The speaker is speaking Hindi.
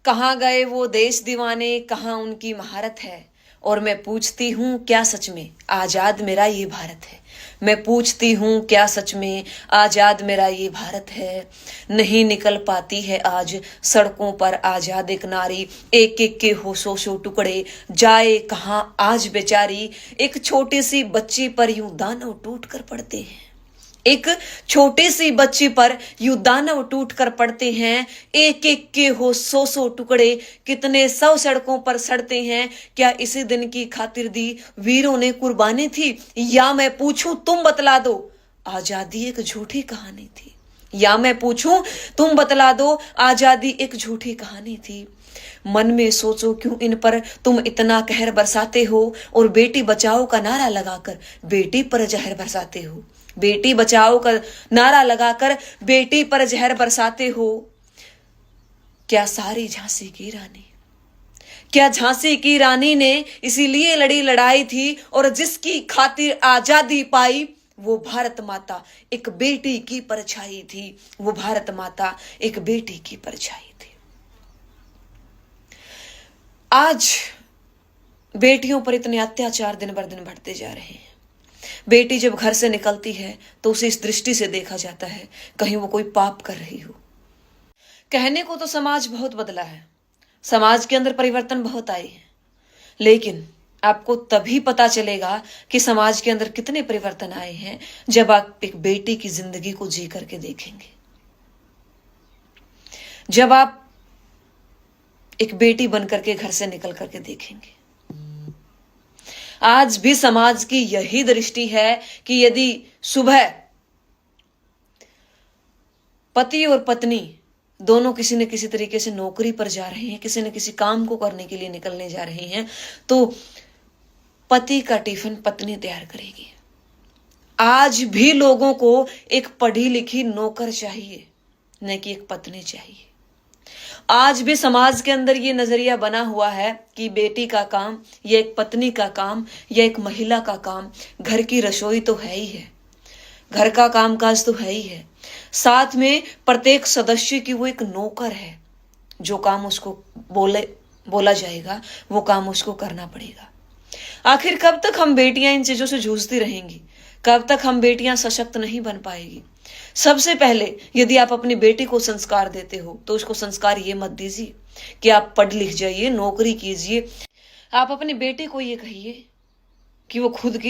कहाँ गए वो देश दीवाने, कहाँ उनकी महारत है। और मैं पूछती हूँ क्या सच में आजाद मेरा ये भारत है। मैं पूछती हूँ क्या सच में आजाद मेरा ये भारत है। नहीं निकल पाती है आज सड़कों पर आजाद एक नारी, एक एक के होशो टुकड़े जाए कहाँ आज बेचारी। एक छोटी सी बच्ची पर यूं दानव टूट कर पड़ते हैं। एक छोटी सी बच्ची पर यूं दानव टूट कर पड़ते हैं। एक एक के हो सौ टुकड़े, कितने सौ सड़कों पर सड़ते हैं। क्या इसी दिन की खातिर दी वीरों ने कुर्बानी थी, या मैं पूछूं तुम बतला दो आजादी एक झूठी कहानी थी। या मैं पूछूं तुम बतला दो आजादी एक झूठी कहानी थी। मन में सोचो क्यों इन पर तुम इतना कहर बरसाते हो, और बेटी बचाओ का नारा लगाकर बेटी पर जहर बरसाते हो। बेटी बचाओ का नारा लगाकर बेटी पर जहर बरसाते हो। क्या सारी झांसी की रानी, क्या झांसी की रानी ने इसीलिए लड़ी लड़ाई थी, और जिसकी खातिर आजादी पाई वो भारत माता एक बेटी की परछाई थी। वो भारत माता एक बेटी की परछाई थी। आज बेटियों पर इतने अत्याचार दिन बर दिन बढ़ते जा रहे हैं। बेटी जब घर से निकलती है तो उसे इस दृष्टि से देखा जाता है कहीं वो कोई पाप कर रही हो। कहने को तो समाज बहुत बदला है, समाज के अंदर परिवर्तन बहुत आए हैं, लेकिन आपको तभी पता चलेगा कि समाज के अंदर कितने परिवर्तन आए हैं जब आप एक बेटी की जिंदगी को जी करके देखेंगे। जब आप एक बेटी बन करके घर से निकल करके देखेंगे। आज भी समाज की यही दृष्टि है कि यदि सुबह पति और पत्नी दोनों किसी न किसी तरीके से नौकरी पर जा रहे हैं, किसी न किसी काम को करने के लिए निकलने जा रहे हैं, तो पति का टिफिन पत्नी तैयार करेगी। आज भी लोगों को एक पढ़ी लिखी नौकर चाहिए, न कि एक पत्नी चाहिए। आज भी समाज के अंदर ये नजरिया बना हुआ है कि बेटी का काम या एक पत्नी का काम या एक महिला का काम घर की रसोई तो है ही है, घर का कामकाज तो है ही है, साथ में प्रत्येक सदस्य की वो एक नौकर है। जो काम उसको बोला जाएगा वो काम उसको करना पड़ेगा। आखिर कब तक हम बेटियां इन चीजों से जूझती रहेंगी? कब तक हम बेटियां सशक्त नहीं बन पाएगी? सबसे पहले यदि आप अपनी बेटी को संस्कार देते हो तो उसको संस्कार ये मत दीजिए कि आप पढ़ लिख जाइए, नौकरी कीजिए। आप अपनी बेटी को ये कहिए कि वो खुद की